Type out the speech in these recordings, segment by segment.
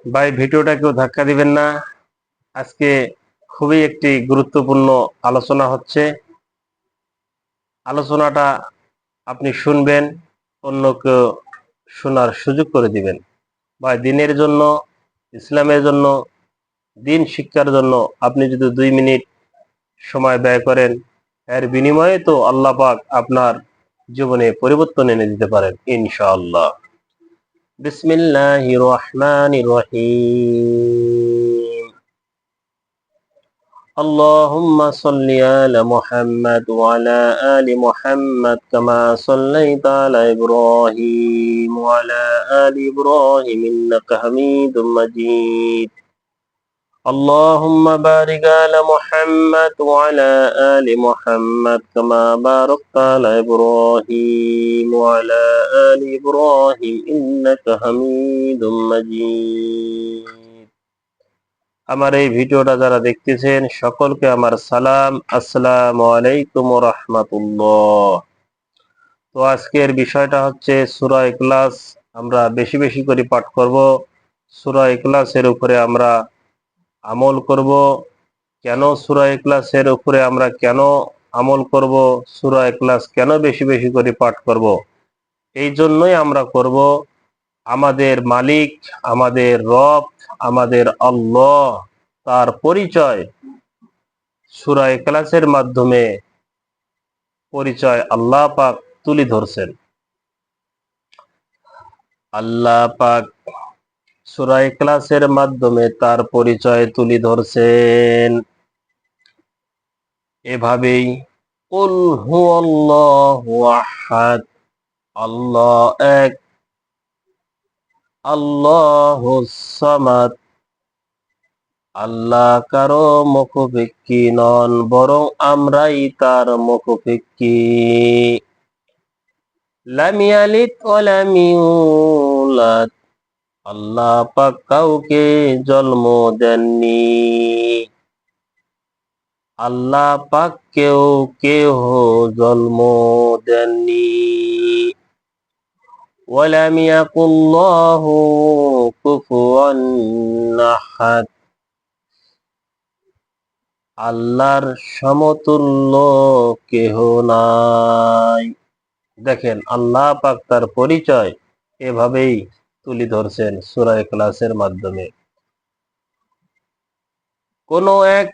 ভাই ভিডিওটা কেউ ধাক্কা দিবেন না। আজকে খুবই একটি গুরুত্বপূর্ণ আলোচনা হচ্ছে। আলোচনাটা আপনি শুনবেন, অন্যকে শোনার সুযোগ করে দিবেন। ভাই দিনের জন্য, ইসলামের জন্য, দিন শিক্ষার জন্য আপনি যদি 2 মিনিট সময় ব্যয় করেন, এর বিনিময়ে তো আল্লাহ পাক আপনার জীবনে পরিবর্তন এনে দিতে পারেন ইনশাআল্লাহ। বিসমিল্লাহির রহমানির রহিম। اللهم صل على محمد وعلى آل محمد كما صليت على إبراهيم وعلى آل إبراهيم إنك حميد مجيد. اللهم بارك على محمد وعلى آل محمد كما باركت على إبراهيم وعلى آل إبراهيم إنك حميد مجيد. আমার এই ভিডিওটা যারা দেখতেছেন সকলকে আমার সালাম, আসসালামু আলাইকুম ওয়া রাহমাতুল্লাহ। তো আজকের বিষয়টা হচ্ছে সূরা ইখলাস। আমরা বেশি বেশি করে পাঠ করব। সূরা ইখলাসের উপরে আমরা আমল করব। কেন সূরা ইখলাসের উপরে আমরা কেন আমল করব, সূরা ইখলাস কেন বেশি বেশি করে পাঠ করব, এই জন্যই আমরা করব। আমাদের মালিক, আমাদের রব, আমাদের আল্লাহ, তার পরিচয় সূরা ইখলাসের মাধ্যমে পরিচয় আল্লাহ পাক তুলে ধরছেন। আল্লাহ পাক সূরা ইখলাসের মাধ্যমে তার পরিচয় তুলে ধরছেন এভাবেই, কুল হুয়াল্লাহু আহাদ, আল্লাহ এক, আল্লাহুস সামাদ, আল্লাহ কারো মুখাপেক্ষী নন, বরং আমরাই তার মুখাপেক্ষী। লাম ইয়ালিদ ওয়া লাম ইউলাদ, আল্লাহ পাক কাউকে জন্ম দেননি, আল্লাহ পাক কেউ জন্ম দেননি। ওয়া লাম ইয়াকুল্লাহু কুফুয়ান আহাদ, আল্লাহর সমতুল্য কেহ নাই। দেখেন আল্লাহ পাক তার পরিচয় এভাবেই তুলে ধরছেন সূরা ইখলাসের মাধ্যমে। কোন এক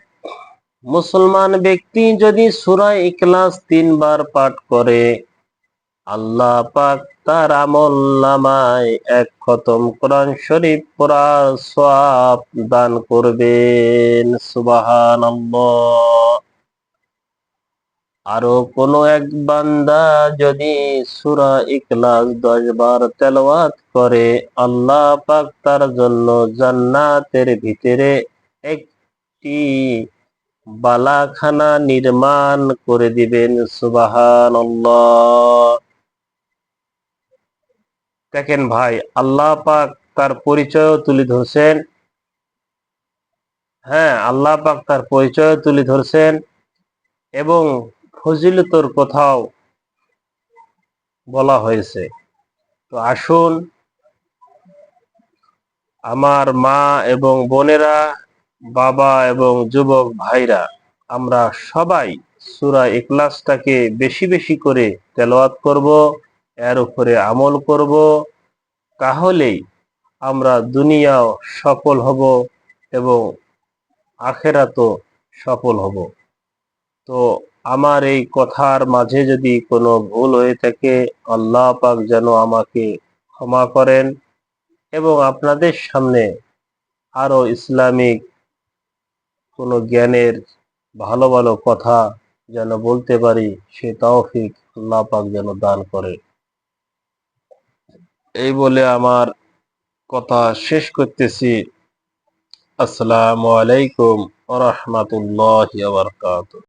মুসলমান ব্যক্তি যদি সূরা ইখলাস 3 বার পাঠ করে, আল্লাহ পাক তার আমলনামায় 1 খতম কোরআন শরীফ পড়ার সওয়াব দান করবেন। সুবহানাল্লাহ। আরো কোন এক বান্দা যদি সূরা ইখলাস 10 বার তেলাওয়াত করে, আল্লাহ পাক তার জন্য জান্নাতের ভিতরে একটি বালাখানা নির্মাণ করে দিবেন। সুবহানাল্লাহ। দেখেন ভাই, আল্লাহ পাক তার পরিচয় তুলে ধরছেন। হ্যাঁ, আল্লাহ পাক তার পরিচয় তুলে ধরছেন এবং ফজিলতর কথাও বলা হয়েছে। তো আসুন আমার মা এবং বোনেরা, বাবা এবং যুবক ভাইরা, আমরা সবাই সূরা ইখলাসটাকে বেশি বেশি করে তেলাওয়াত করব, এর উপরে আমল করব। তাহলেই আমরা দুনিয়াও সফল হব এবং আখিরাতও সফল হব। তো আমার এই কথার মাঝে যদি কোনো ভুল হয়ে থাকে, আল্লাহ পাক যেন আমাকে ক্ষমা করেন এবং আপনাদের সামনে আরো ইসলামিক কোনো জ্ঞানের ভালো ভালো কথা যেন বলতে পারি, সে তৌফিক আল্লাহ পাক যেন দান করে। এই বলে আমার কথা শেষ করতেছি। আসসালামু আলাইকুম ওয়া রাহমাতুল্লাহি ওয়া বারাকাতুহু।